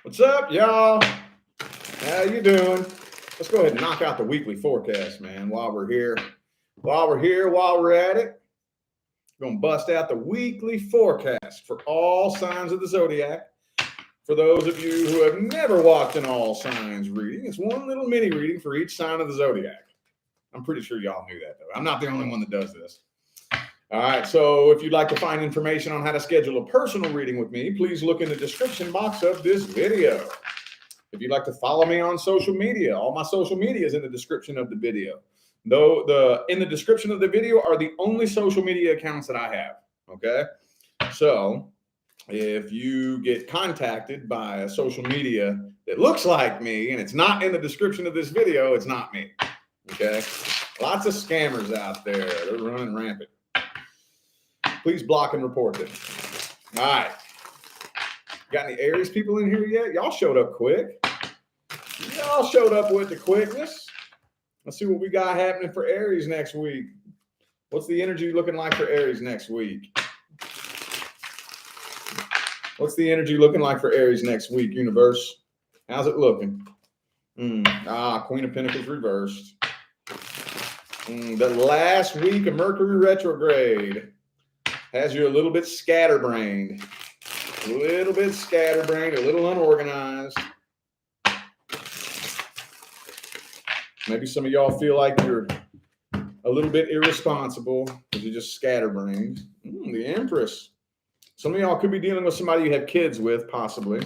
What's up, y'all? How you doing? Let's go ahead and knock out the weekly forecast, man, while we're here. While we're at it, we're going to bust out the weekly forecast for all signs of the zodiac. For those of you who have never watched an all signs reading, it's one little mini reading for each sign of the zodiac. I'm pretty sure y'all knew that, though. I'm not the only one that does this. All right, so if you'd like to find information on how to schedule a personal reading with me, please look in the description box of this video. If you'd like to follow me on social media, all my social media is in the description of the video. Though in the description of the video are the only social media accounts that I have, okay? So if you get contacted by a social media that looks like me and it's not in the description of this video, it's not me, okay? Lots of scammers out there. They're running rampant. Please block and report them. All right. Got any Aries people in here yet? Y'all showed up quick. Y'all showed up with the quickness. Let's see what we got happening for Aries next week. What's the energy looking like for Aries next week? What's the energy looking like for Aries next week, universe? How's it looking? Queen of Pentacles reversed. The last week of Mercury retrograde has you a little bit scatterbrained, a little unorganized. Maybe some of y'all feel like you're a little bit irresponsible because you're just scatterbrained. The Empress. Some of y'all could be dealing with somebody you have kids with, possibly.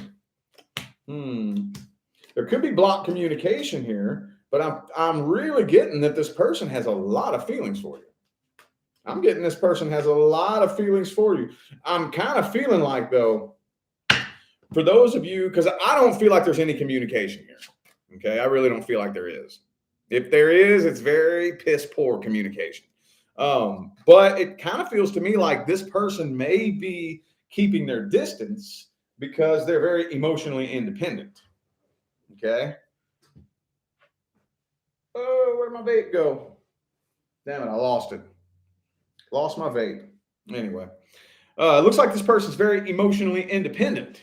There could be blocked communication here, but I'm really getting that this person has a lot of feelings for you. I'm getting this person has a lot of feelings for you. I'm kind of feeling like, though, for those of you, because I don't feel like there's any communication here. Okay, I really don't feel like there is. If there is, it's very piss poor communication. But it kind of feels to me like this person may be keeping their distance because they're very emotionally independent. Okay. Oh, where'd my vape go? Damn it, I lost it. Lost my vape. Anyway, it looks like this person's very emotionally independent.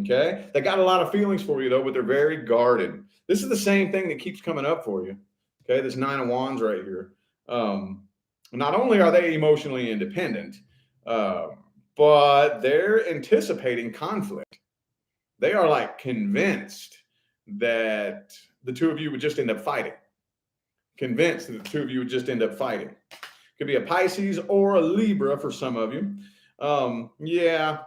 Okay. They got a lot of feelings for you, though, but they're very guarded. This is the same thing that keeps coming up for you. Okay. This 9 of Wands right here. Not only are they emotionally independent, but they're anticipating conflict. They are like convinced that the two of you would just end up fighting. Convinced that the two of you would just end up fighting. Could be a Pisces or a Libra for some of you.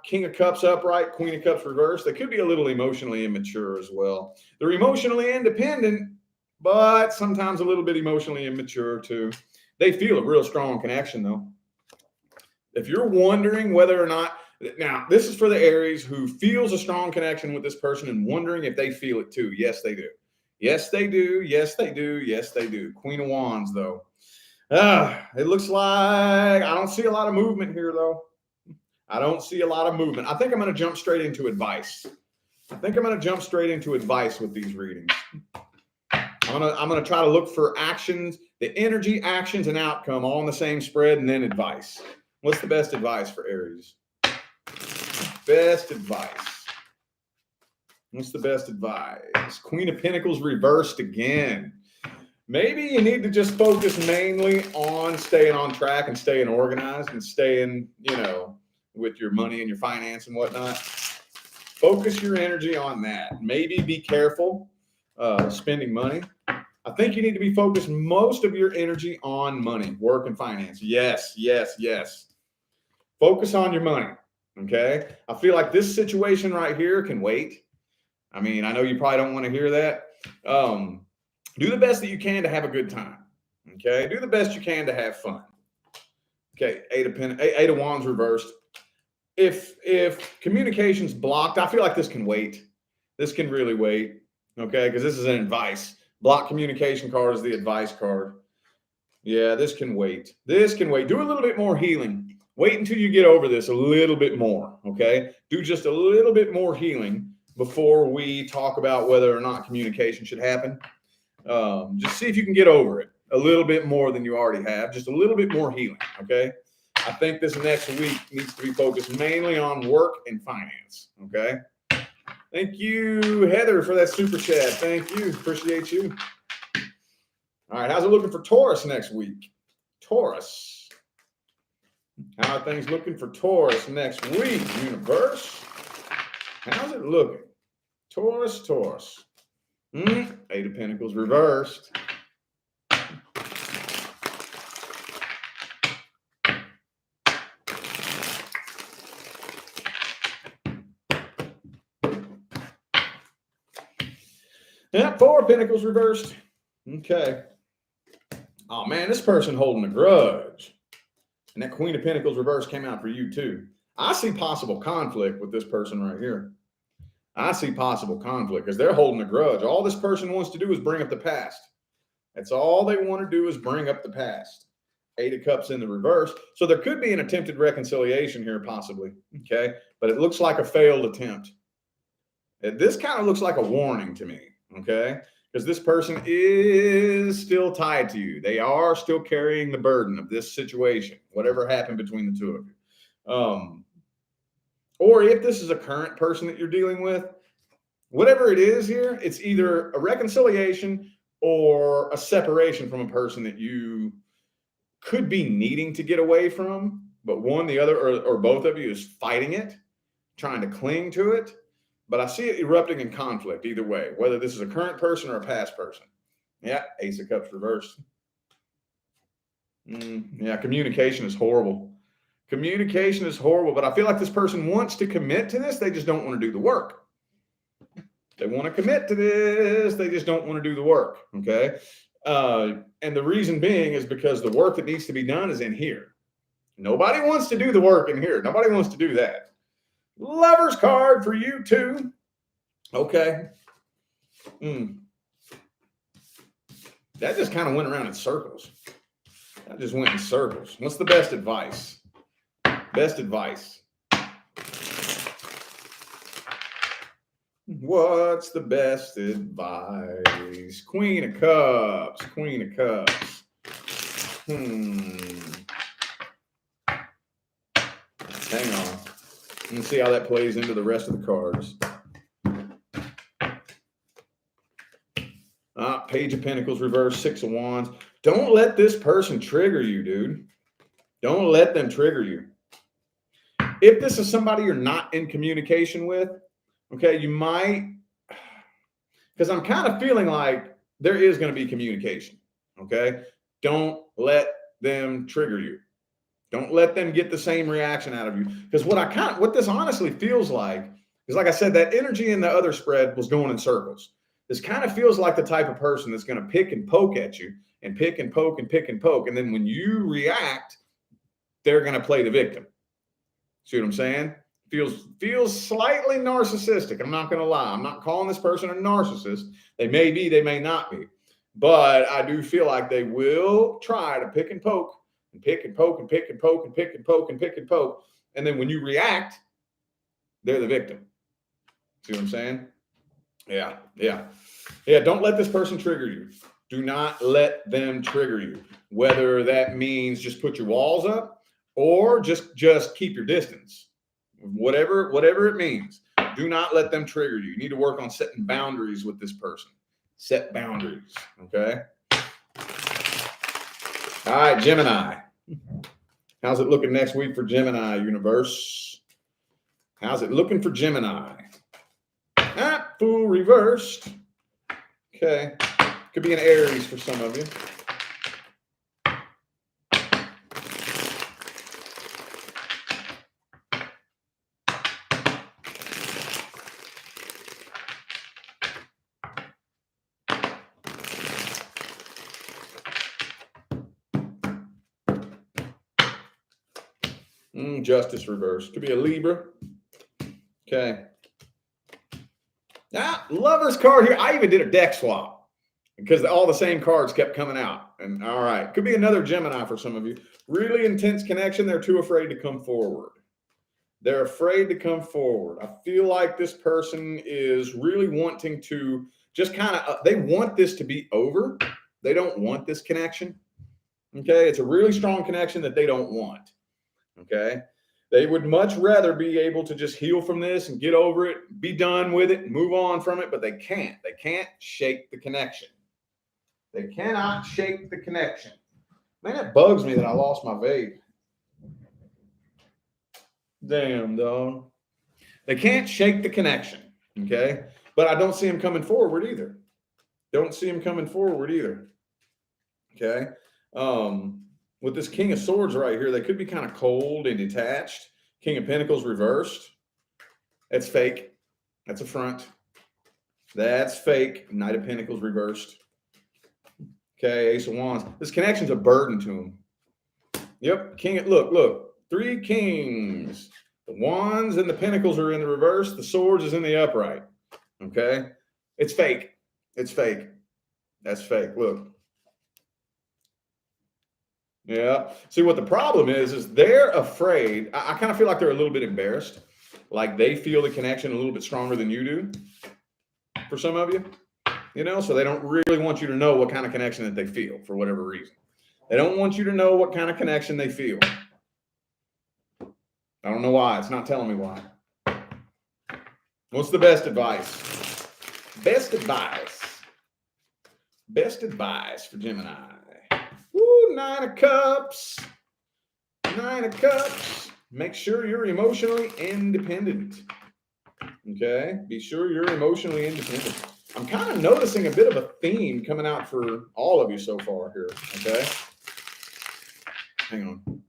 King of Cups upright, Queen of Cups reversed. They could be a little emotionally immature as well. They're emotionally independent, but sometimes a little bit emotionally immature too. They feel a real strong connection, though. If you're wondering whether or not, now this is for the Aries who feels a strong connection with this person and wondering if they feel it too. Yes, they do. Yes, they do. Yes, they do. Yes, they do. Queen of Wands, though. It looks like I don't see a lot of movement here, though. I don't see a lot of movement. I think I'm going to jump straight into advice. with these readings. I'm gonna try to look for actions, the energy, actions, and outcome all in the same spread, and then advice. What's the best advice for Aries? Best advice. What's the best advice? Queen of Pentacles reversed again. Maybe you need to just focus mainly on staying on track and staying organized and staying, with your money and your finance and whatnot. Focus your energy on that. Maybe be careful spending money. I think you need to be focused most of your energy on money, work, and finance. Yes, yes, yes. Focus on your money, okay? I feel like this situation right here can wait. I mean, I know you probably don't want to hear that. Do the best that you can to have a good time, okay? Do the best you can to have fun. Okay, Eight of Wands reversed. If communication's blocked, I feel like this can wait. This can really wait, okay? Because this is an advice. Block communication card is the advice card. Yeah, this can wait. This can wait. Do a little bit more healing. Wait until you get over this a little bit more, okay? Do just a little bit more healing before we talk about whether or not communication should happen. Just see if you can get over it a little bit more than you already have. Just a little bit more healing, okay? I think this next week needs to be focused mainly on work and finance, okay? Thank you, Heather, for that super chat. Thank you. Appreciate you. All right. How's it looking for Taurus next week? Taurus. How are things looking for Taurus next week, universe? How's it looking? Taurus, Taurus. Eight of Pentacles reversed. Yeah, Four of Pentacles reversed. Okay. Oh, man, this person holding a grudge. And that Queen of Pentacles reversed came out for you, too. I see possible conflict with this person right here. I see possible conflict because they're holding a grudge. All this person wants to do is bring up the past. That's all they want to do is bring up the past. Eight of Cups in the reverse. So there could be an attempted reconciliation here, possibly. Okay. But it looks like a failed attempt. This kind of looks like a warning to me. Okay. Because this person is still tied to you. They are still carrying the burden of this situation, whatever happened between the two of you. Or if this is a current person that you're dealing with, whatever it is here, it's either a reconciliation or a separation from a person that you could be needing to get away from, but one, the other, or both of you is fighting it, trying to cling to it. But I see it erupting in conflict either way, whether this is a current person or a past person. Yeah, Ace of Cups reversed. Yeah, communication is horrible. Communication is horrible, but I feel like this person wants to commit to this. They just don't want to do the work. They want to commit to this. They just don't want to do the work. Okay. And the reason being is because the work that needs to be done is in here. Nobody wants to do the work in here. Nobody wants to do that. Lover's card for you too. Okay. That just kind of went around in circles. That just went in circles. What's the best advice? Best advice. What's the best advice? Queen of Cups. Queen of Cups. Hang on. Let's see how that plays into the rest of the cards. Page of Pentacles reversed, Six of Wands. Don't let this person trigger you, dude. Don't let them trigger you. If this is somebody you're not in communication with, okay, you might, because I'm kind of feeling like there is going to be communication, okay? Don't let them trigger you. Don't let them get the same reaction out of you. Because what this honestly feels like is, like I said, that energy in the other spread was going in circles. This kind of feels like the type of person that's going to pick and poke at you and pick and poke and pick and poke. And then when you react, they're going to play the victim. See what I'm saying? Feels slightly narcissistic. I'm not going to lie. I'm not calling this person a narcissist. They may be, they may not be. But I do feel like they will try to pick and poke and pick and poke and pick and poke and pick and poke and pick and poke. And then when you react, they're the victim. See what I'm saying? Yeah. Don't let this person trigger you. Do not let them trigger you. Whether that means just put your walls up or just keep your distance. Whatever it means. Do not let them trigger you. You need to work on setting boundaries with this person. Set boundaries. Okay. All right, Gemini. How's it looking next week for Gemini, universe? How's it looking for Gemini? Fool reversed. Okay. Could be an Aries for some of you. Justice reversed. Could be a Libra. Okay. Lover's card here. I even did a deck swap because all the same cards kept coming out. And all right. Could be another Gemini for some of you. Really intense connection. They're too afraid to come forward. They're afraid to come forward. I feel like this person is really wanting to just kind of, they want this to be over. They don't want this connection. Okay. It's a really strong connection that they don't want. Okay. They would much rather be able to just heal from this and get over it, be done with it, move on from it, but they can't. They can't shake the connection. They cannot shake the connection. Man, it bugs me that I lost my vape. Damn, dog. They can't shake the connection, okay? But I don't see him coming forward either. Don't see him coming forward either, okay? With this King of Swords right here, they could be kind of cold and detached. King of Pentacles reversed. That's fake. That's a front. That's fake. Knight of Pentacles reversed. Okay, Ace of Wands. This connection's a burden to him. Yep, look. 3 kings. The Wands and the Pentacles are in the reverse. The Swords is in the upright. Okay? It's fake. It's fake. That's fake. Look. Yeah. See, what the problem is they're afraid. I kind of feel like they're a little bit embarrassed. Like they feel the connection a little bit stronger than you do. For some of you, so they don't really want you to know what kind of connection that they feel for whatever reason. They don't want you to know what kind of connection they feel. I don't know why. It's not telling me why. What's the best advice? Best advice for Gemini. Woo, 9 of Cups. 9 of Cups. Make sure you're emotionally independent. Okay? Be sure you're emotionally independent. I'm kind of noticing a bit of a theme coming out for all of you so far here. Okay? Hang on.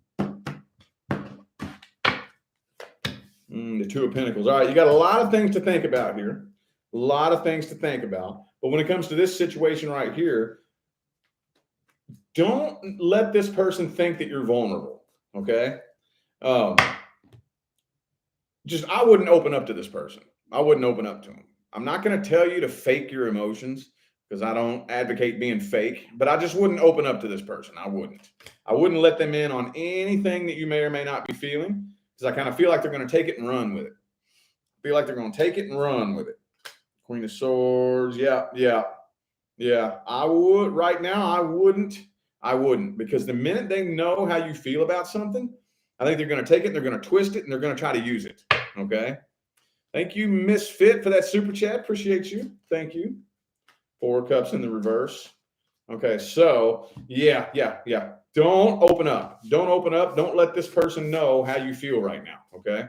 The 2 of Pentacles. All right, you got a lot of things to think about here. A lot of things to think about. But when it comes to this situation right here, don't let this person think that you're vulnerable. Okay? I wouldn't open up to this person. I wouldn't open up to him. I'm not going to tell you to fake your emotions because I don't advocate being fake, but I just wouldn't open up to this person. I wouldn't let them in on anything that you may or may not be feeling because I kind of feel like they're going to take it and run with it. Queen of Swords. Yeah. I would right now. I wouldn't because the minute they know how you feel about something, I think they're going to take it and they're going to twist it and they're going to try to use it. Okay. Thank you, Misfit, for that super chat. Appreciate you. Thank you. 4 of Cups in the reverse. Okay. So yeah. Don't open up. Don't let this person know how you feel right now. Okay.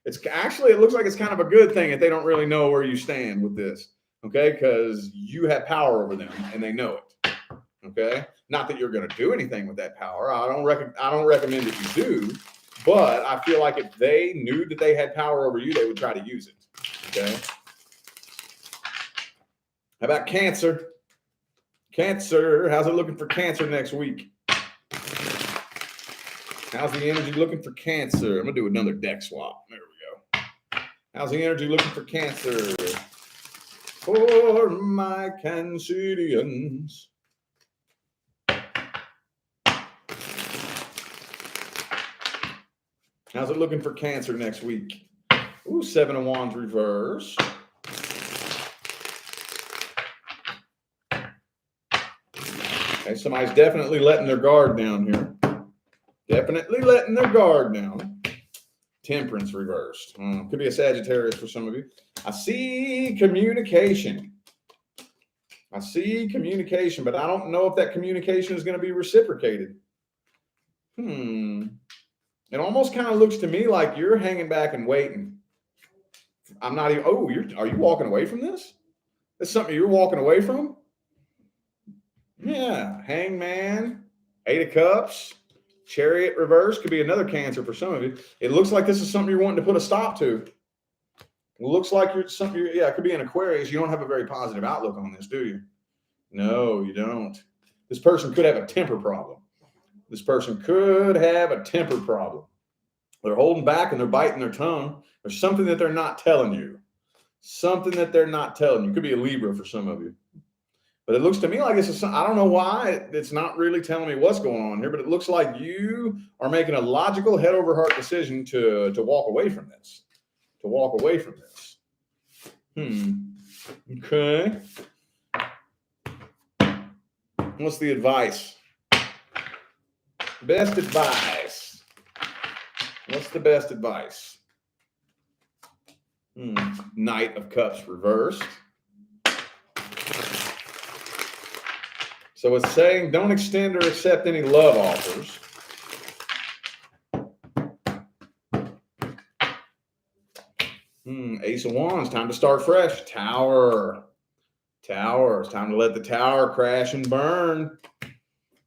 It looks like it's kind of a good thing that they don't really know where you stand with this. Okay. Because you have power over them and they know it. Okay. Not that you're going to do anything with that power. I don't recommend that you do, but I feel like if they knew that they had power over you, they would try to use it. Okay. How about Cancer? Cancer, how's it looking for Cancer next week? How's the energy looking for Cancer? I'm going to do another deck swap. There we go. How's the energy looking for Cancer? For my Cancerians. How's it looking for Cancer next week? Ooh, 7 of Wands reverse. Okay, somebody's definitely letting their guard down here. Definitely letting their guard down. Temperance reversed. Could be a Sagittarius for some of you. I see communication. But I don't know if that communication is going to be reciprocated. It almost kind of looks to me like you're hanging back and waiting. I'm not even. Oh, are you walking away from this? That's something you're walking away from? Yeah. Hangman, 8 of Cups, Chariot reverse. Could be another Cancer for some of you. It looks like this is something you're wanting to put a stop to. It looks like it could be an Aquarius. You don't have a very positive outlook on this, do you? No, you don't. This person could have a temper problem. They're holding back and they're biting their tongue. There's something that they're not telling you. Could be a Libra for some of you. But it looks to me like I don't know why it's not really telling me what's going on here, but it looks like you are making a logical head over heart decision to walk away from this. Okay. What's the advice? Best advice. What's the best advice? Knight of Cups reversed. So it's saying don't extend or accept any love offers. Ace of Wands, time to start fresh. Tower. It's time to let the tower crash and burn.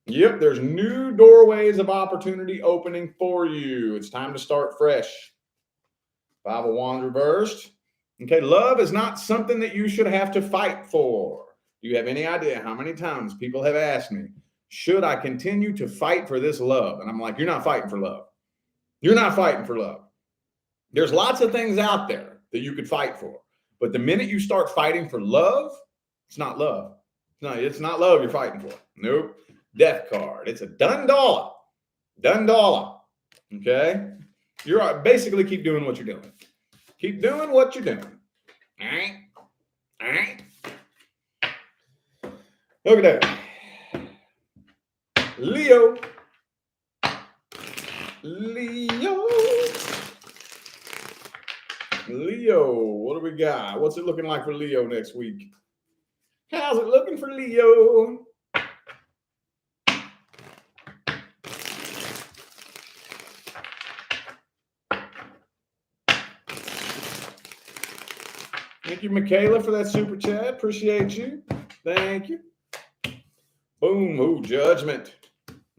Yep, there's new doorways of opportunity opening for you. It's time to start fresh. Five of Wands reversed. Okay, love is not something that you should have to fight for. Do you have any idea how many times people have asked me, should I continue to fight for this love? And I'm like, you're not fighting for love. You're not fighting for love. There's lots of things out there that you could fight for. But the minute you start fighting for love, it's not love. No, it's not love you're fighting for. Nope. Death card. It's a done dollar. Done dollar. Okay? You're basically keep doing what you're doing. Keep doing what you're doing. All right? All right? Look at that. Leo. Leo, what do we got? What's it looking like for Leo next week? How's it looking for Leo? Thank you, Michaela, for that super chat. Appreciate you. Thank you. Boom. Oh, judgment.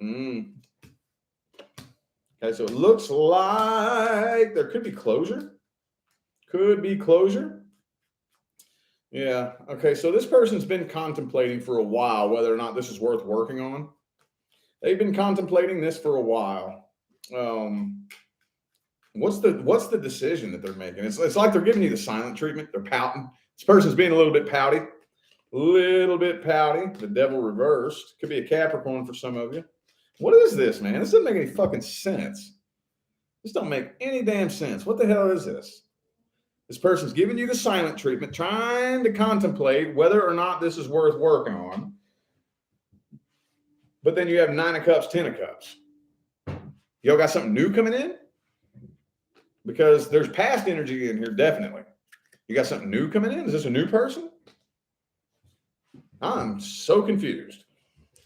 Okay, so it looks like there could be closure. Could be closure. Yeah. Okay, so this person's been contemplating for a while whether or not this is worth working on. They've been contemplating this for a while. What's the decision that they're making? It's like they're giving you the silent treatment. They're pouting. This person's being a little bit pouty. The devil reversed. Could be a Capricorn for some of you. What is this, man? This doesn't make any fucking sense. This don't make any damn sense. What the hell is this? This person's giving you the silent treatment, trying to contemplate whether or not this is worth working on. But then you have 9 of Cups, 10 of Cups. Y'all got something new coming in? Because there's past energy in here, definitely. You got something new coming in? Is this a new person? I'm so confused.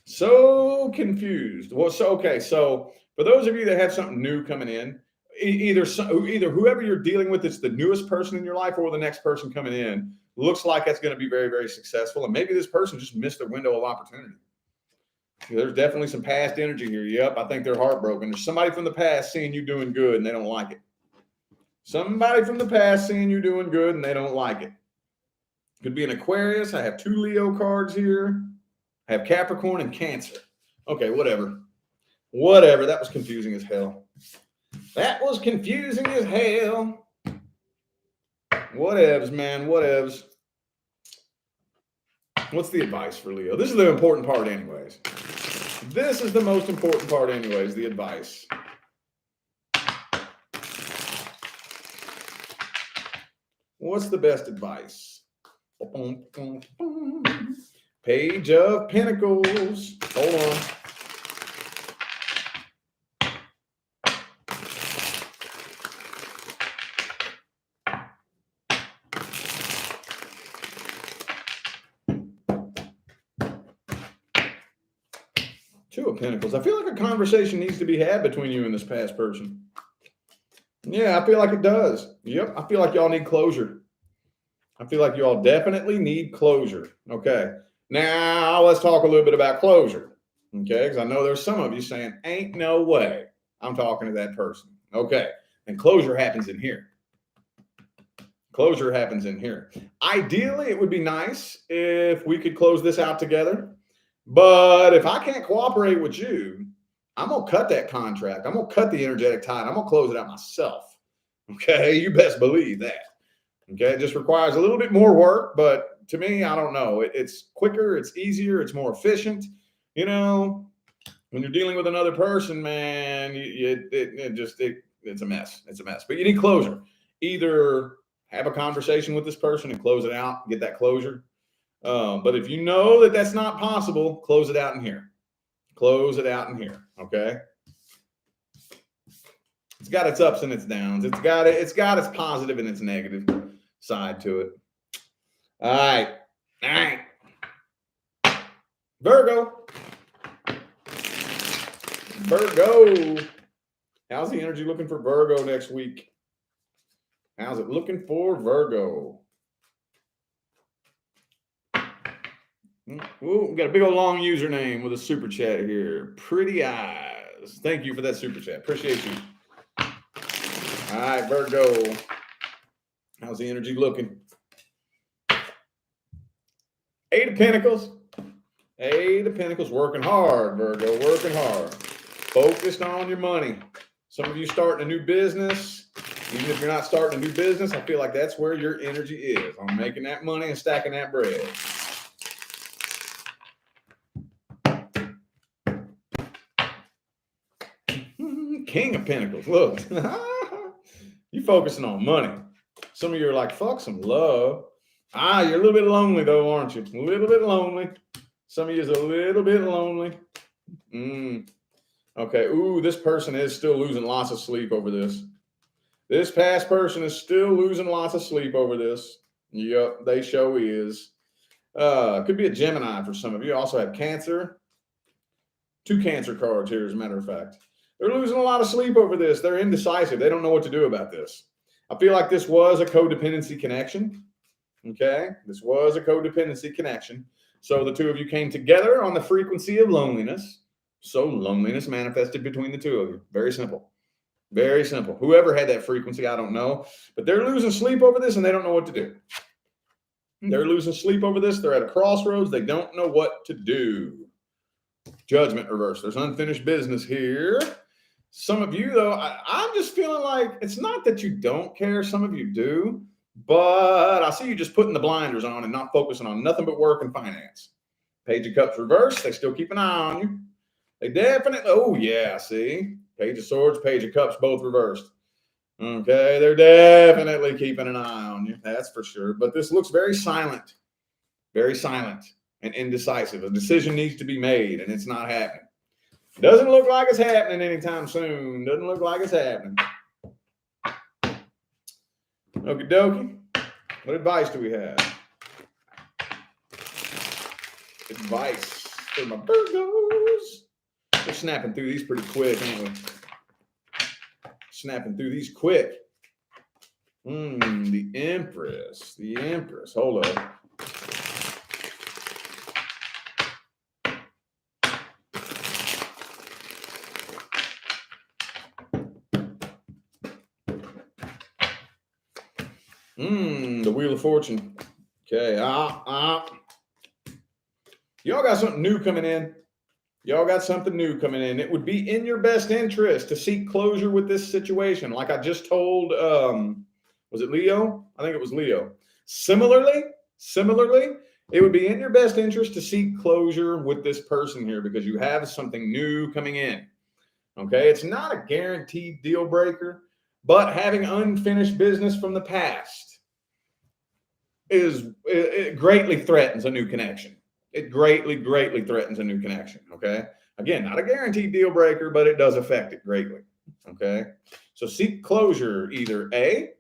So confused. Well, so for those of you that have something new coming in, either whoever you're dealing with, it's the newest person in your life, or the next person coming in, looks like that's going to be very, very successful. And maybe this person just missed a window of opportunity. There's definitely some past energy here. Yep, I think they're heartbroken. There's somebody from the past seeing you doing good and they don't like it. Somebody from the past seeing you doing good and they don't like it. Could be an Aquarius. I have 2 Leo cards here. I have Capricorn and Cancer. Okay, whatever. That was confusing as hell. Whatevs, man. Whatevs. What's the advice for Leo? This is the important part anyways. This is the most important part anyways, the advice. What's the best advice? Page of Pentacles. Hold on. Two of Pentacles. I feel like a conversation needs to be had between you and this past person. Yeah, I feel like it does. Yep, I feel like y'all need closure. I feel like you all definitely need closure. Okay. Now let's talk a little bit about closure. Okay. Because I know there's some of you saying, ain't no way I'm talking to that person. Okay. And closure happens in here. Closure happens in here. Ideally, it would be nice if we could close this out together. But if I can't cooperate with you, I'm going to cut that contract. I'm going to cut the energetic tie. I'm going to close it out myself. Okay. You best believe that. Okay, it just requires a little bit more work, but to me, I don't know. It's quicker, it's easier, it's more efficient. You know, when you're dealing with another person, man, it's a mess. It's a mess. But you need closure. Either have a conversation with this person and close it out, get that closure. But if you know that that's not possible, close it out in here. Close it out in here. Okay. It's got its ups and its downs. It's got its positive and its negative side to it. All right. Virgo. How's the energy looking for Virgo next week? How's it looking for Virgo? Ooh, we got a big old long username with a super chat here. Pretty eyes. Thank you for that super chat. Appreciate you. All right, Virgo. How's the energy looking? 8 of Pentacles. 8 of Pentacles. Working hard, Virgo. Working hard. Focused on your money. Some of you starting a new business. Even if you're not starting a new business, I feel like that's where your energy is. On making that money and stacking that bread. King of Pentacles. Look. You focusing on money. Some of you are like, fuck some love. You're a little bit lonely though, aren't you? A little bit lonely. Some of you is a little bit lonely. Okay. Ooh, this person is still losing lots of sleep over this. This past person is still losing lots of sleep over this. Yep, they show is. Could be a Gemini for some of you. Also have Cancer. 2 Cancer cards here, as a matter of fact. They're losing a lot of sleep over this. They're indecisive. They don't know what to do about this. I feel like this was a codependency connection. Okay? This was a codependency connection. So the two of you came together on the frequency of loneliness. So loneliness manifested between the two of you. Very simple. Very simple. Whoever had that frequency, I don't know. But they're losing sleep over this and they don't know what to do. They're losing sleep over this. They're at a crossroads. They don't know what to do. Judgment reverse. There's unfinished business here. Some of you, though, I'm just feeling like it's not that you don't care. Some of you do. But I see you just putting the blinders on and not focusing on nothing but work and finance. Page of Cups reverse. They still keep an eye on you. They definitely, oh yeah, see? Page of Swords, Page of Cups, both reversed. Okay, they're definitely keeping an eye on you. That's for sure. But this looks very silent and indecisive. A decision needs to be made and it's not happening. Doesn't look like it's happening anytime soon. Doesn't look like it's happening. Okie dokie. What advice do we have? Advice for my Virgos. We're snapping through these pretty quick, ain't we? Snapping through these quick. The Empress. The Empress. Hold up. The Wheel of Fortune. Okay. Y'all got something new coming in. It would be in your best interest to seek closure with this situation. Like I just told, was it Leo? I think it was Leo. Similarly, it would be in your best interest to seek closure with this person here because you have something new coming in. Okay. It's not a guaranteed deal breaker, but having unfinished business from the past it greatly threatens a new connection. It greatly threatens a new connection. Okay. Again, not a guaranteed deal breaker, but it does affect it greatly. Okay. So seek closure. Either A,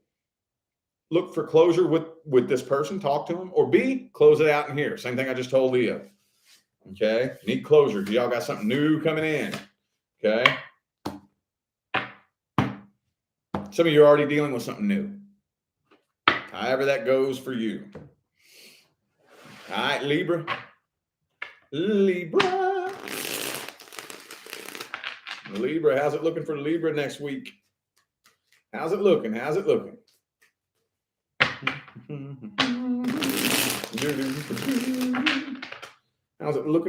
look for closure with this person, talk to him, or B, close it out in here. Same thing I just told Leo. Okay. Need closure. Y'all got something new coming in. Okay. Some of you are already dealing with something new. However that goes for you. All right, Libra. Libra, how's it looking for Libra next week? How's it looking? How's it looking?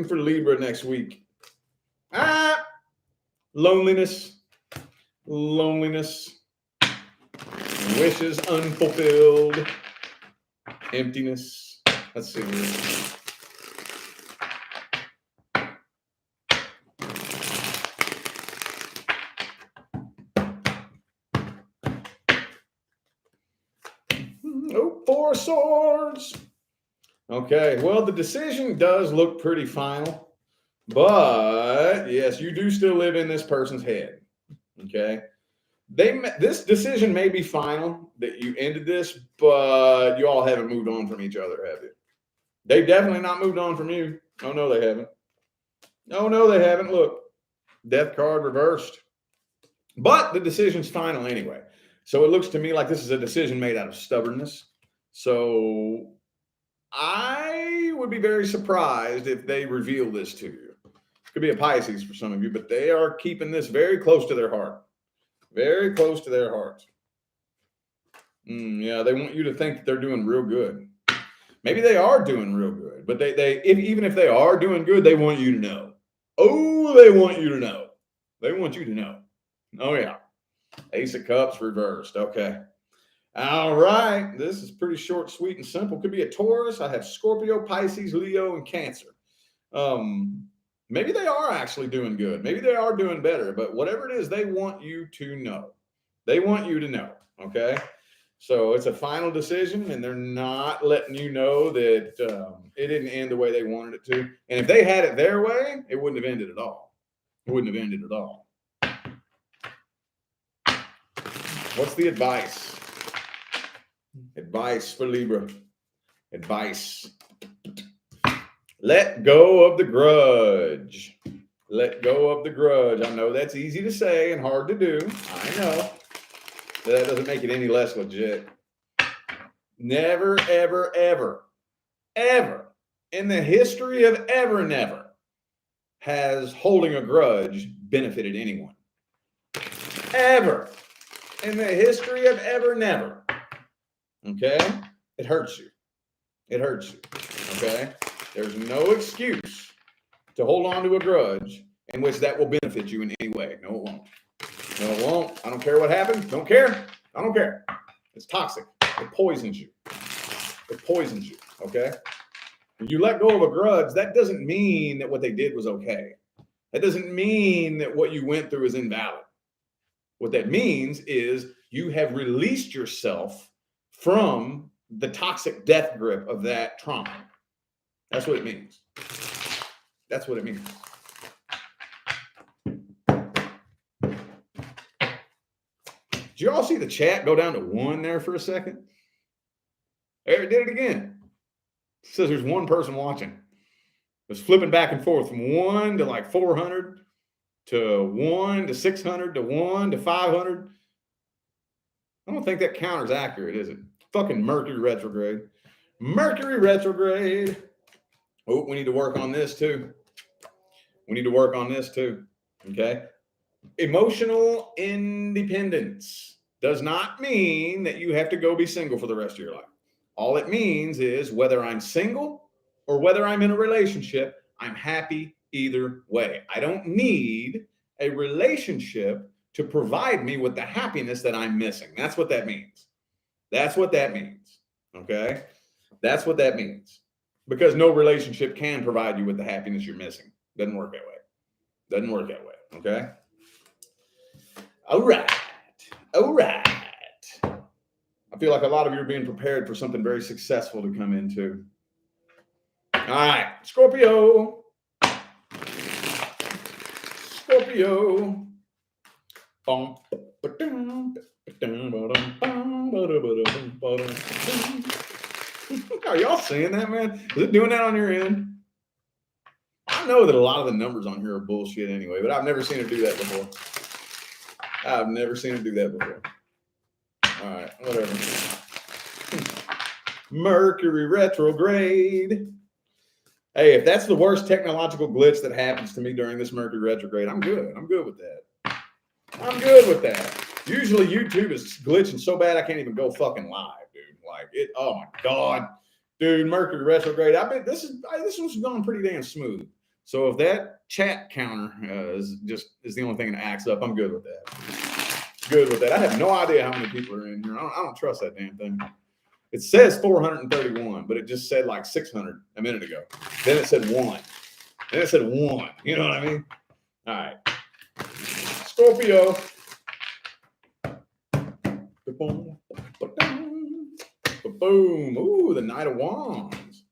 For Libra next week? Loneliness. Wishes unfulfilled. Emptiness. Let's see. Oh, 4 of Swords. Okay, well, the decision does look pretty final, but yes, you do still live in this person's head. Okay, This decision may be final that you ended this, but you all haven't moved on from each other, have you? They've definitely not moved on from you. Oh, no, they haven't. Oh, no, they haven't. Look, death card reversed. But the decision's final anyway. So it looks to me like this is a decision made out of stubbornness. So I would be very surprised if they reveal this to you. Could be a Pisces for some of you, but they are keeping this very close to their heart. Very close to their hearts. Yeah, they want you to think that they're doing real good. Maybe they are doing real good, but even if they are doing good, they want you to know. Oh, they want you to know. They want you to know. Oh, yeah. Ace of Cups reversed. Okay. All right. This is pretty short, sweet, and simple. Could be a Taurus. I have Scorpio, Pisces, Leo, and Cancer. Maybe they are actually doing good. Maybe they are doing better. But whatever it is, they want you to know. They want you to know. Okay. So it's a final decision, and they're not letting you know that it didn't end the way they wanted it to. And if they had it their way, it wouldn't have ended at all. It wouldn't have ended at all. What's the advice? Advice for Libra. Advice. Let go of the grudge. Let go of the grudge. I know that's easy to say and hard to do. I know. But that doesn't make it any less legit. Never, ever, ever, ever in the history of ever and ever has holding a grudge benefited anyone. Ever. In the history of ever and ever. Okay? It hurts you. It hurts you. Okay? There's no excuse to hold on to a grudge in which that will benefit you in any way. No, it won't. No, it won't. I don't care what happens. Don't care. I don't care. It's toxic. It poisons you. It poisons you. Okay? When you let go of a grudge, that doesn't mean that what they did was okay. That doesn't mean that what you went through is invalid. What that means is you have released yourself from the toxic death grip of that trauma. That's what it means. That's what it means. Did you all see the chat go down to 1 there for a second? There, it did it again. It says there's 1 person watching. It was flipping back and forth from 1 to like 400 to 1 to 600 to 1 to 500. I don't think that counter's accurate, is it? Fucking Mercury retrograde. Mercury retrograde. Oh, we need to work on this too. We need to work on this too. Okay. Emotional independence does not mean that you have to go be single for the rest of your life. All it means is whether I'm single or whether I'm in a relationship, I'm happy either way. I don't need a relationship to provide me with the happiness that I'm missing. That's what that means. That's what that means. Okay. That's what that means. Because no relationship can provide you with the happiness you're missing. Doesn't work that way. Doesn't work that way. Okay. All right. All right. I feel like a lot of you are being prepared for something very successful to come into. All right. Scorpio. Scorpio. Are y'all seeing that, man? Is it doing that on your end? I know that a lot of the numbers on here are bullshit anyway, but I've never seen it do that before. I've never seen it do that before. All right, whatever. Mercury retrograde. Hey, if that's the worst technological glitch that happens to me during this Mercury retrograde, I'm good. I'm good with that. I'm good with that. Usually YouTube is glitching so bad I can't even go fucking live, dude. Like it. Oh my god, dude. Mercury retrograde. I bet this was going pretty damn smooth. So if that chat counter is the only thing that acts up, I'm good with that. Good with that. I have no idea how many people are in here. I don't trust that damn thing. It says 431, but it just said like 600 a minute ago. Then it said 1. Then it said 1. You know what I mean? All right. Scorpio. Boom. Ooh, the Knight of Wands.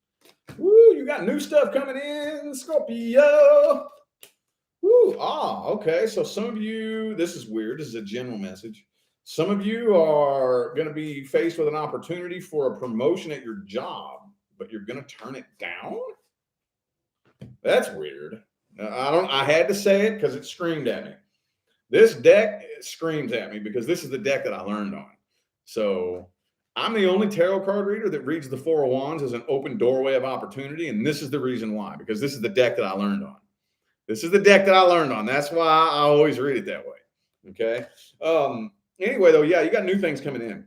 Ooh, you got new stuff coming in, Scorpio. Ooh, Okay. So some of you, this is weird. This is a general message. Some of you are going to be faced with an opportunity for a promotion at your job, but you're going to turn it down. That's weird. I had to say it because it screamed at me. This deck screams at me because this is the deck that I learned on. So I'm the only tarot card reader that reads the Four of Wands as an open doorway of opportunity. And this is the reason why, because this is the deck that I learned on. This is the deck that I learned on. That's why I always read it that way. Okay. Anyway, though, yeah, you got new things coming in.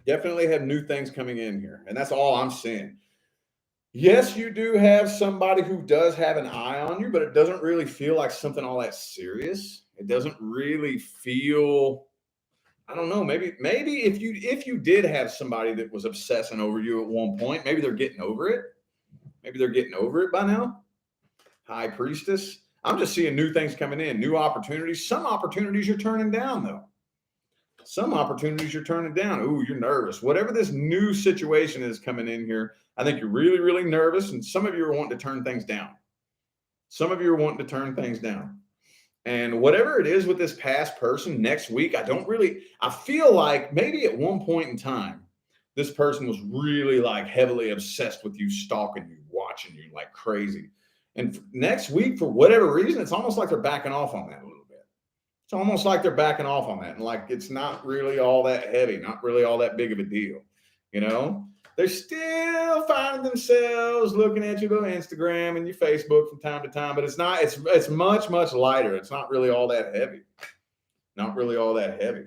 Definitely have new things coming in here. And that's all I'm seeing. Yes, you do have somebody who does have an eye on you, but it doesn't really feel like something all that serious. It doesn't really feel, I don't know, maybe if you did have somebody that was obsessing over you at one point, maybe they're getting over it. Maybe they're getting over it by now. High Priestess. I'm just seeing new things coming in, new opportunities. Some opportunities you're turning down, though. Some opportunities you're turning down. Ooh, you're nervous. Whatever this new situation is coming in here, I think you're really, really nervous. And some of you are wanting to turn things down. Some of you are wanting to turn things down. And whatever it is with this past person next week, I feel like maybe at one point in time, this person was really like heavily obsessed with you, stalking you, watching you like crazy. And next week, for whatever reason, it's almost like they're backing off on that a little bit. It's almost like they're backing off on that. And like, it's not really all that heavy, not really all that big of a deal. You know, they're still finding themselves looking at your little Instagram and your Facebook from time to time, but it's much, much lighter. It's not really all that heavy. Not really all that heavy.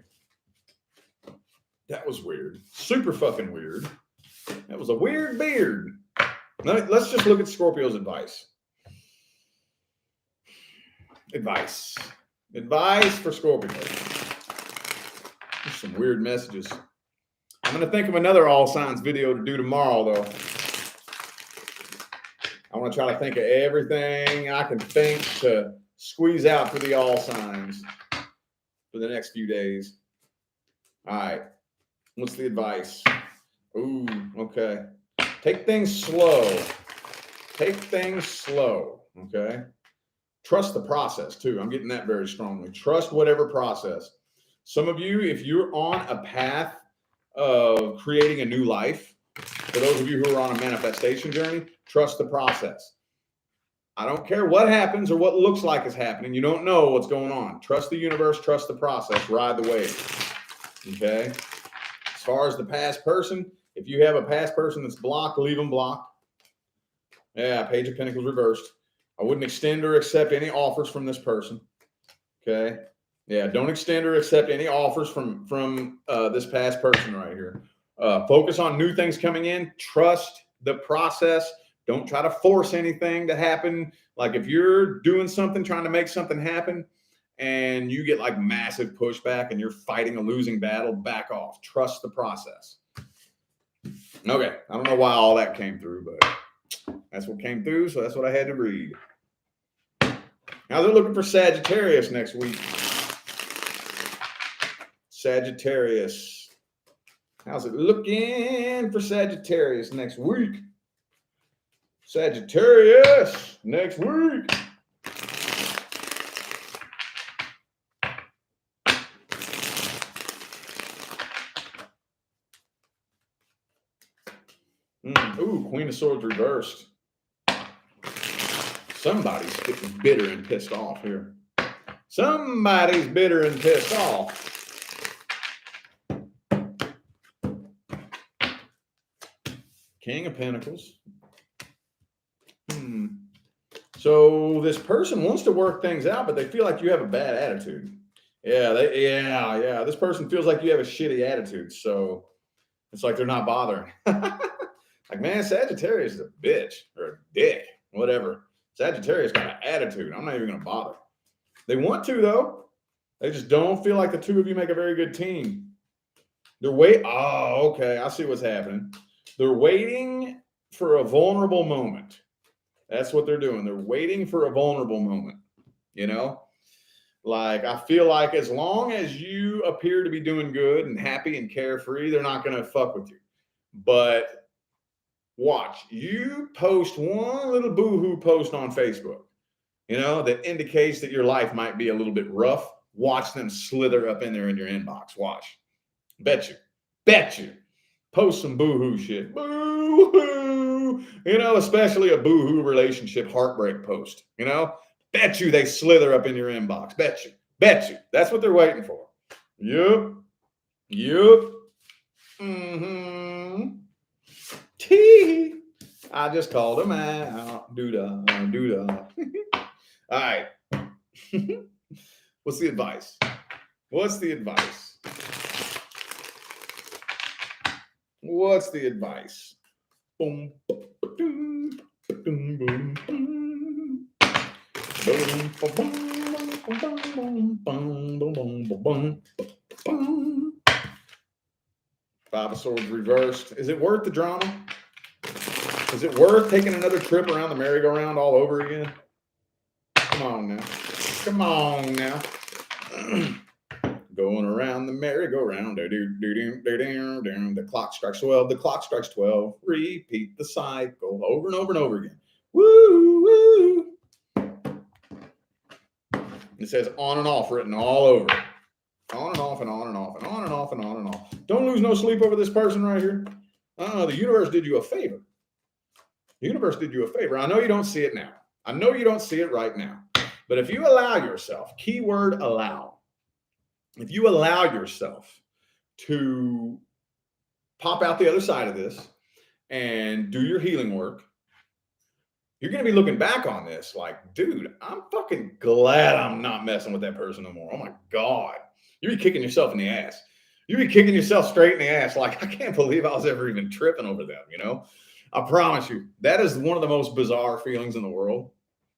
That was weird. Super fucking weird. That was a weird beard. Now, let's just look at Scorpio's advice. Advice for Scorpio. There's some weird messages. I'm going to think of another all signs video to do tomorrow, though. I want to try to think of everything I can think to squeeze out for the all signs for the next few days. All right. What's the advice? Ooh, okay. Take things slow. Take things slow, okay? Trust the process, too. I'm getting that very strongly. Trust whatever process. Some of you, if you're on a path of creating a new life, for those of you who are on a manifestation journey, trust the process. I don't care what happens or what looks like is happening. You don't know what's going on. Trust the universe. Trust the process. Ride the wave, okay? As far as the past person, if you have a past person that's blocked, leave them blocked. Yeah, Page of Pentacles reversed. I wouldn't extend or accept any offers from this person. Okay. Yeah, don't extend or accept any offers from this past person right here. Focus on new things coming in. Trust the process. Don't try to force anything to happen. Like if you're doing something, trying to make something happen, and you get like massive pushback and you're fighting a losing battle, back off. Trust the process. Okay. I don't know why all that came through, but that's what came through. So that's what I had to read. Now they're looking for Sagittarius next week. Sagittarius. How's it looking for Sagittarius next week? Sagittarius next week. Ooh, Queen of Swords reversed. Somebody's getting bitter and pissed off here. Somebody's bitter and pissed off. King of Pentacles. So this person wants to work things out, but they feel like you have a bad attitude. Yeah. This person feels like you have a shitty attitude. So it's like they're not bothering. Like, man, Sagittarius is a bitch or a dick, whatever. Sagittarius got an attitude. I'm not even going to bother. They want to, though. They just don't feel like the two of you make a very good team. They're waiting. Oh, okay. I see what's happening. They're waiting for a vulnerable moment. That's what they're doing. They're waiting for a vulnerable moment. You know? Like, I feel like as long as you appear to be doing good and happy and carefree, they're not going to fuck with you. But watch, you post one little boo-hoo post on Facebook, that indicates that your life might be a little bit rough. Watch them slither up in there in your inbox. Watch. Bet you. Post some boo-hoo shit. Boo-hoo. Especially a boo-hoo relationship heartbreak post. Bet you they slither up in your inbox. Bet you. That's what they're waiting for. Yup. Mm-hmm. Tee. I just called them out. Doo-dah. All right. What's the advice? What's the advice? Boom. Boom. Five of Swords reversed. Is it worth the drama? Is it worth taking another trip around the merry-go-round all over again? Come on now. Going around the merry-go-round. The clock strikes 12. The clock strikes 12. Repeat the cycle over and over and over again. Woo! It says on and off written all over. On and off and on and off and on and off and on and off. Don't lose no sleep over this person right here. The universe did you a favor. I know you don't see it now. I know you don't see it right now. But if you allow yourself, keyword allow, if you allow yourself to pop out the other side of this and do your healing work, you're going to be looking back on this like, dude, I'm fucking glad I'm not messing with that person no more. Oh my God. You'd be kicking yourself in the ass. You'd be kicking yourself straight in the ass. Like, I can't believe I was ever even tripping over them, I promise you, that is one of the most bizarre feelings in the world.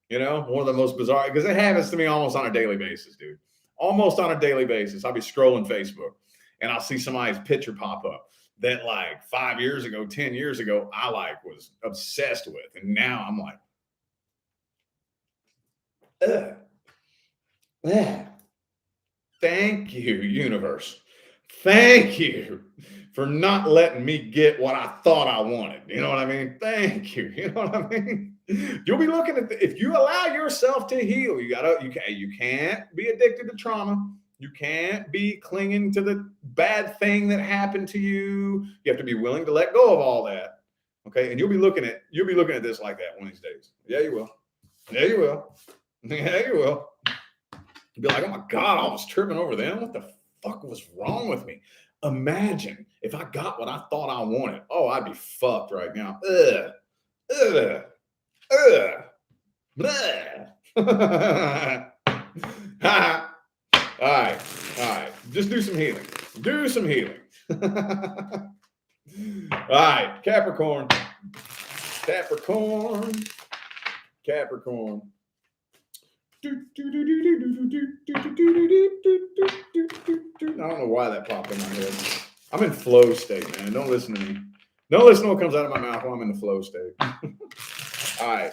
One of the most bizarre, because it happens to me almost on a daily basis, dude. Almost on a daily basis. I'll be scrolling Facebook and I'll see somebody's picture pop up that like 5 years ago, 10 years ago, I was obsessed with. And now I'm like, thank you, universe. Thank you for not letting me get what I thought I wanted. You know what I mean? Thank you. You know what I mean? You'll be looking at if you allow yourself to heal, you can't be addicted to trauma. You can't be clinging to the bad thing that happened to you. You have to be willing to let go of all that. Okay. And you'll be looking at this like that one of these days. Yeah, you will. You'll be like, oh my God, I was tripping over them. What the fuck was wrong with me? Imagine if I got what I thought I wanted. Oh, I'd be fucked right now. All right. Just do some healing. All right, Capricorn. I don't know why that popped in my head. I'm in flow state, man. Don't listen to me. Don't listen to what comes out of my mouth while I'm in the flow state. All right.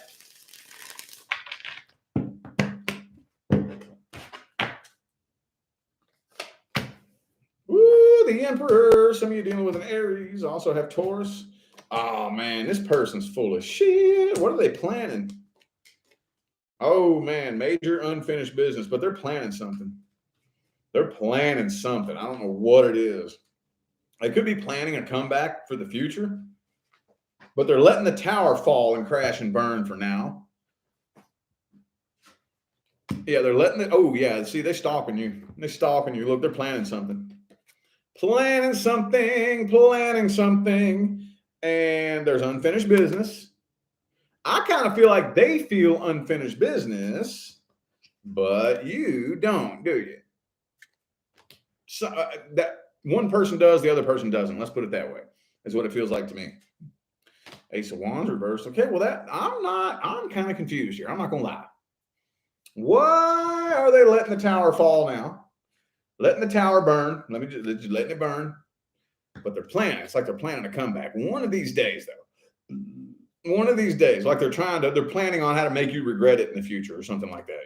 Woo, the Emperor. Some of you dealing with an Aries. Also have Taurus. Oh, man, this person's full of shit. What are they planning? Oh, man, major unfinished business, but they're planning something. I don't know what it is. They could be planning a comeback for the future, but they're letting the tower fall and crash and burn for now. Yeah, they're letting it. Oh, yeah. See, they're stalking you. Look, they're planning something. And there's unfinished business. I kind of feel like they feel unfinished business, but you don't, do you? So that one person does, the other person doesn't. Let's put it that way. Is what it feels like to me. Ace of Wands reversed. Okay, well I'm kind of confused here. I'm not going to lie. Why are they letting the tower fall now? Letting the tower burn. Just letting it burn. But they're planning. It's like they're planning a comeback. One of these days, though. Like they're planning on how to make you regret it in the future or something like that,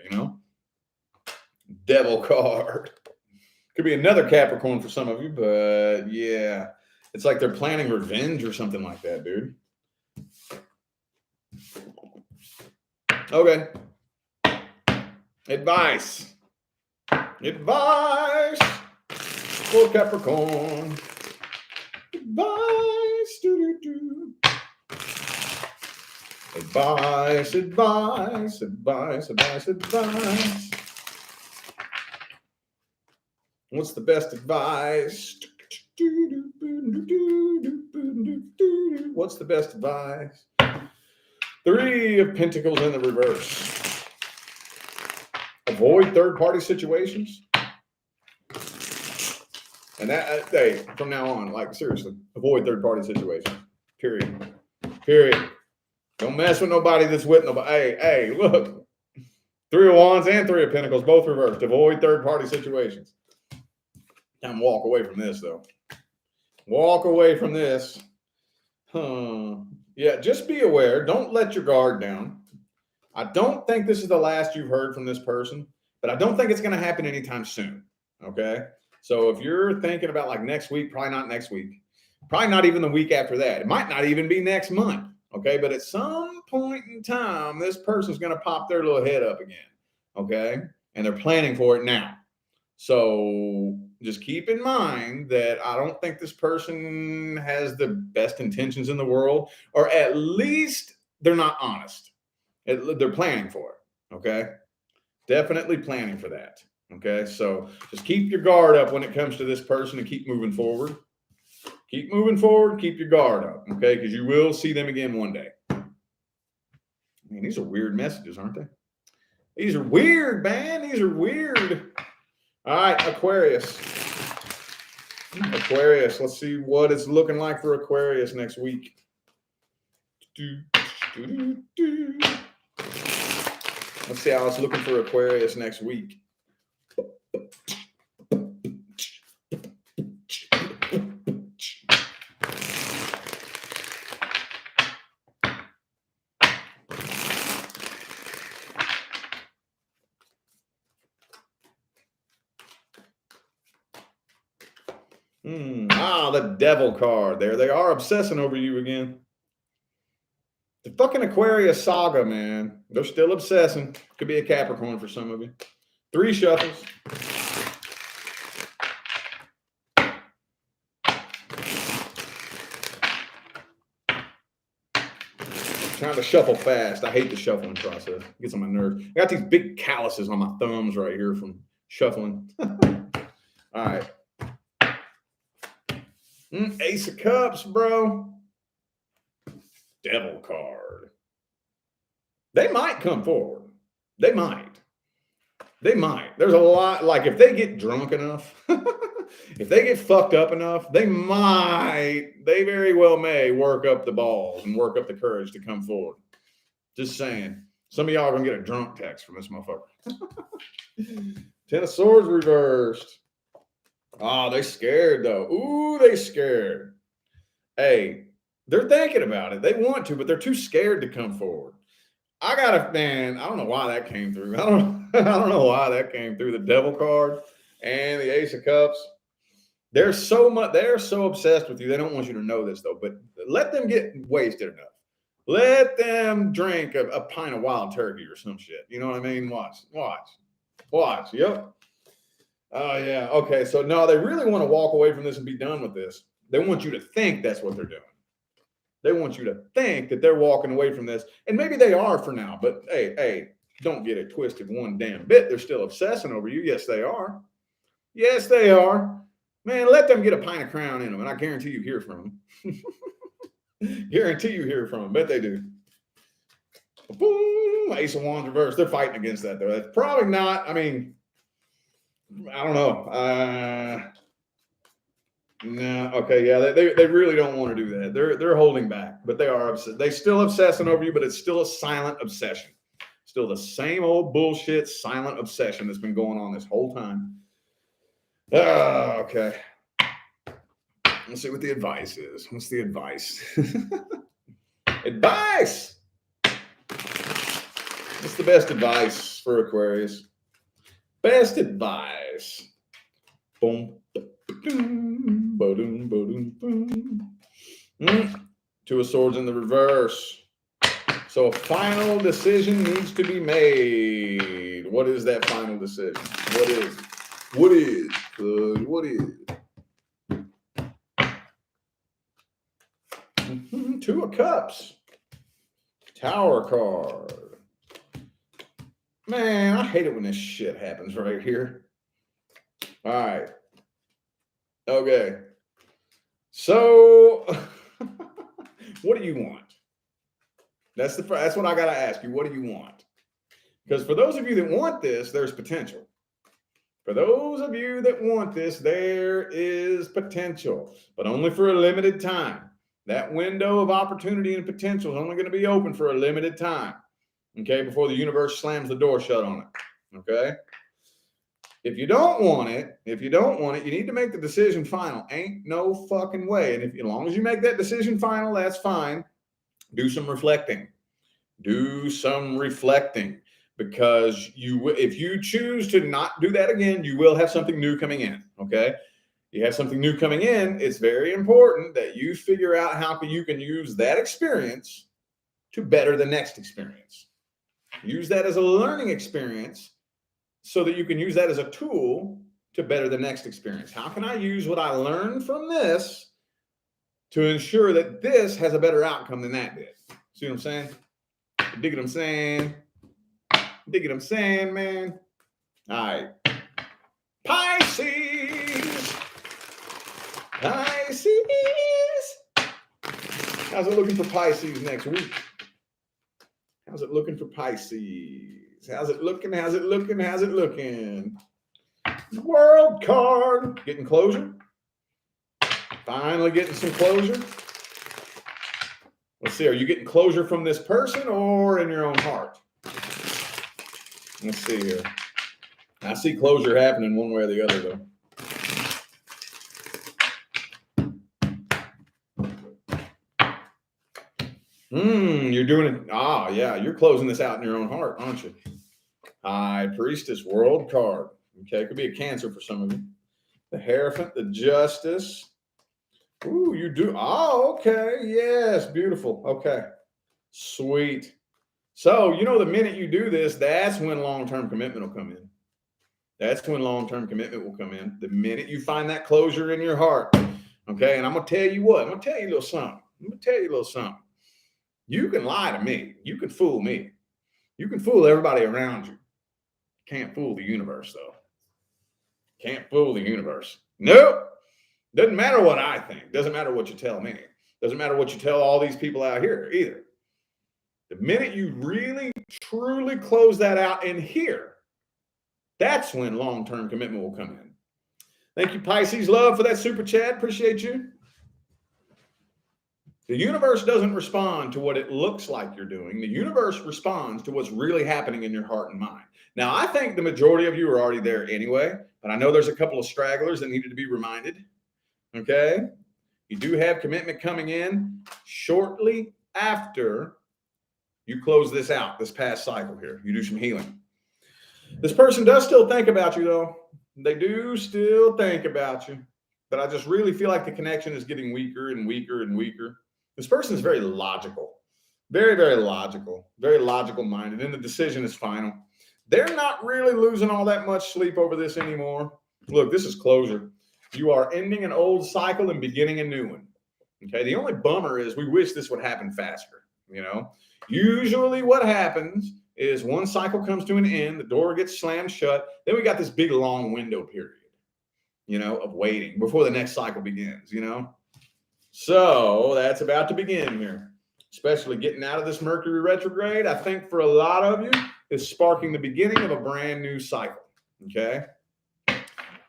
Devil card. Could be another Capricorn for some of you, but yeah. It's like they're planning revenge or something like that, dude. Okay. Advice. Advice for Capricorn. Advice. Do-do-do. Advice, advice, advice, advice, advice. What's the best advice? What's the best advice? 3 of Pentacles in the reverse. Avoid third-party situations. And that, hey, from now on, like seriously, avoid third-party situations. Period. Period. Don't mess with nobody that's with nobody. Hey, look. 3 of Wands and 3 of Pentacles, both reversed. Avoid third-party situations. Time to walk away from this, though. Walk away from this. Yeah, just be aware. Don't let your guard down. I don't think this is the last you've heard from this person, but I don't think it's going to happen anytime soon. Okay? So if you're thinking about like next week, probably not next week. Probably not even the week after that. It might not even be next month. Okay? But at some point in time, this person's going to pop their little head up again. Okay? And they're planning for it now. So just keep in mind that I don't think this person has the best intentions in the world, or at least they're not honest. They're planning for it. Okay. Definitely planning for that. Okay. So just keep your guard up when it comes to this person and keep moving forward. Keep moving forward. Keep your guard up. Okay. Because you will see them again one day. I mean, these are weird messages, aren't they? These are weird, man. These are weird. All right, Aquarius. Aquarius. Let's see what it's looking like for Aquarius next week. Let's see how it's looking for Aquarius next week. The Devil card. There they are, obsessing over you again. The fucking Aquarius saga, man. They're still obsessing. Could be a Capricorn for some of you. 3 shuffles. Trying to shuffle fast. I hate the shuffling process. It gets on my nerves. I got these big calluses on my thumbs right here from shuffling. All right. Ace of Cups, bro. Devil card. They might come forward. They might. They might. There's a lot, like if they get drunk enough, if they get fucked up enough, they very well may work up the balls and work up the courage to come forward. Just saying. Some of y'all are going to get a drunk text from this motherfucker. 10 of Swords reversed. Oh, they scared though. Ooh, they scared. Hey, they're thinking about it. They want to, but they're too scared to come forward. I don't know why that came through. I don't know why that came through. The Devil card and the Ace of Cups. They're so obsessed with you. They don't want you to know this though, but let them get wasted enough. Let them drink a pint of wild turkey or some shit. You know what I mean? Watch. Yep. Oh, yeah. Okay. So, no, they really want to walk away from this and be done with this. They want you to think that's what they're doing. They want you to think that they're walking away from this. And maybe they are for now. But, hey, don't get it twisted one damn bit. They're still obsessing over you. Yes, they are. Yes, they are. Man, let them get a pint of Crown in them. And I guarantee you hear from them. Guarantee you hear from them. Bet they do. Boom. Ace of Wands reverse. They're fighting against that, though. That's probably not. I mean, I don't know. No, okay, yeah, they really don't want to do that. They're holding back, but they are upset. They still obsessing over you, but it's still a silent obsession. Still the same old bullshit silent obsession that's been going on this whole time. Okay. Let's see what the advice is. What's the advice? Advice. What's the best advice for Aquarius? Best advice. Boom. Boom. Boom. Boom. Boom. 2 of Swords in the reverse. So a final decision needs to be made. What is that final decision? What is? What is? What is? Two of Cups. Tower card. Man, I hate it when this shit happens right here. All right. Okay. So, what do you want? That's what I got to ask you. What do you want? Because for those of you that want this, there's potential. For those of you that want this, there is potential, but only for a limited time. That window of opportunity and potential is only going to be open for a limited time. Okay, before the universe slams the door shut on it. Okay. If you don't want it, you need to make the decision final. Ain't no fucking way. And as long as you make that decision final, that's fine. Do some reflecting. Because if you choose to not do that again, you will have something new coming in. Okay. You have something new coming in. It's very important that you figure out how you can use that experience to better the next experience. Use that as a learning experience so that you can use that as a tool to better the next experience. How can I use what I learned from this to ensure that this has a better outcome than that did? See what I'm saying? Dig what I'm saying? Dig what I'm saying, man? All right. Pisces. How's it looking for Pisces next week? How's it looking for Pisces? How's it looking? World card. Getting closure. Finally getting some closure. Let's see. Are you getting closure from this person or in your own heart? Let's see here. I see closure happening one way or the other, though. You're doing it. Yeah. You're closing this out in your own heart, aren't you? High Priestess, World card. Okay. It could be a Cancer for some of you. The Hierophant, the Justice. Ooh, you do. Oh, okay. Yes. Beautiful. Okay. Sweet. So, the minute you do this, that's when long-term commitment will come in. The minute you find that closure in your heart. Okay. And I'm going to tell you what. I'm going to tell you a little something. You can lie to me. You can fool me. You can fool everybody around you. Can't fool the universe, though. Can't fool the universe. Nope. Doesn't matter what I think. Doesn't matter what you tell me. Doesn't matter what you tell all these people out here either. The minute you really, truly close that out in here, that's when long-term commitment will come in. Thank you, Pisces. Love for that super chat. Appreciate you. The universe doesn't respond to what it looks like you're doing. The universe responds to what's really happening in your heart and mind. Now, I think the majority of you are already there anyway, but I know there's a couple of stragglers that needed to be reminded. Okay? You do have commitment coming in shortly after you close this out, this past cycle here. You do some healing. This person does still think about you, though. They do still think about you. But I just really feel like the connection is getting weaker and weaker and weaker. This person is very logical. Very, very logical. Very logical minded. And the decision is final. They're not really losing all that much sleep over this anymore. Look, this is closure. You are ending an old cycle and beginning a new one. Okay. The only bummer is we wish this would happen faster. Usually what happens is one cycle comes to an end, the door gets slammed shut. Then we got this big long window period, of waiting before the next cycle begins, So that's about to begin here, especially getting out of this Mercury retrograde. I think for a lot of you is sparking the beginning of a brand new cycle. Okay.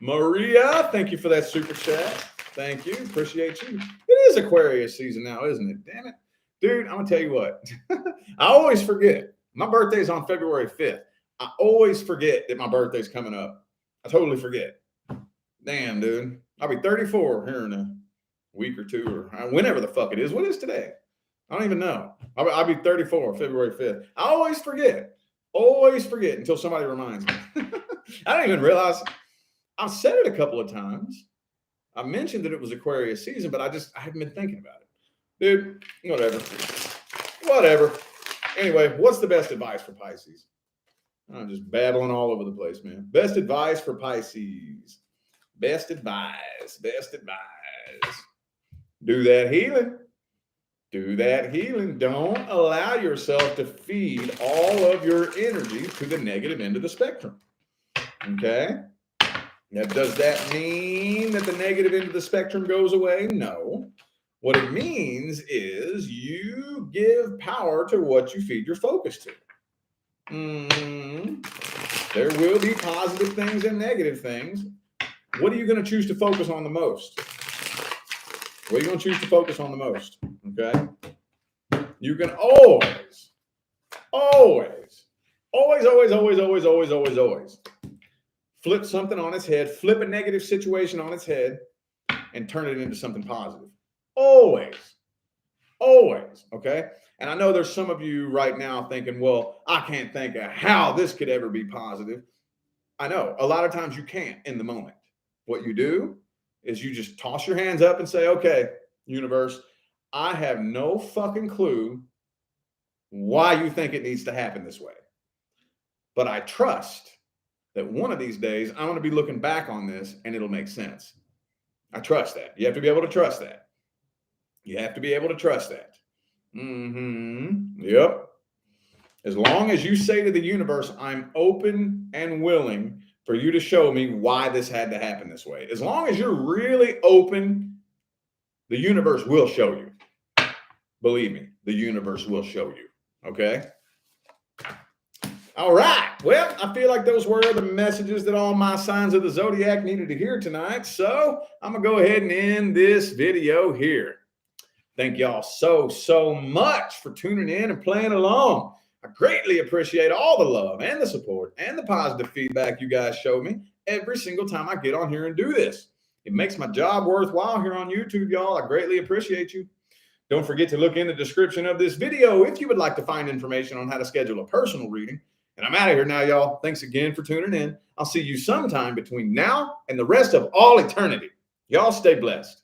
Maria, thank you for that super chat. Thank you. Appreciate you. It is Aquarius season now, isn't it? Damn it. Dude, I'm going to tell you what. I always forget. My birthday's on February 5th. I always forget that my birthday's coming up. I totally forget. Damn, dude. I'll be 34 here in a week or two or whenever the fuck it is. What is today? I don't even know. I'll be 34 February 5th. I always forget until somebody reminds me. I don't even realize. I've said it a couple of times. I mentioned that it was Aquarius season, but I haven't been thinking about it. Dude, whatever. Anyway, what's the best advice for Pisces? I'm just babbling all over the place, man. Best advice for Pisces. Best advice. Best advice. Do that healing. Do that healing. Don't allow yourself to feed all of your energy to the negative end of the spectrum. Okay? Now, does that mean that the negative end of the spectrum goes away? No. What it means is you give power to what you feed your focus to. There will be positive things and negative things. What are you going to choose to focus on the most? What are you going to choose to focus on the most? Okay. You can always flip something on its head, flip a negative situation on its head, and turn it into something positive. Always. Okay. And I know there's some of you right now thinking, well, I can't think of how this could ever be positive. I know a lot of times you can't in the moment. What you do is you just toss your hands up and say, okay, universe, I have no fucking clue why you think it needs to happen this way. But I trust that one of these days I'm going to be looking back on this and it'll make sense. I trust that. You have to be able to trust that. You have to be able to trust that. Yep. As long as you say to the universe, I'm open and willing for you to show me why this had to happen this way. As long as you're really open, the universe will show you. Believe me, the universe will show you. Okay? All right. Well, I feel like those were the messages that all my signs of the zodiac needed to hear tonight. So I'm going to go ahead and end this video here. Thank y'all so much for tuning in and playing along. I greatly appreciate all the love and the support and the positive feedback you guys show me every single time I get on here and do this. It makes my job worthwhile here on YouTube, y'all. I greatly appreciate you. Don't forget to look in the description of this video if you would like to find information on how to schedule a personal reading. And I'm out of here now, y'all. Thanks again for tuning in. I'll see you sometime between now and the rest of all eternity. Y'all stay blessed.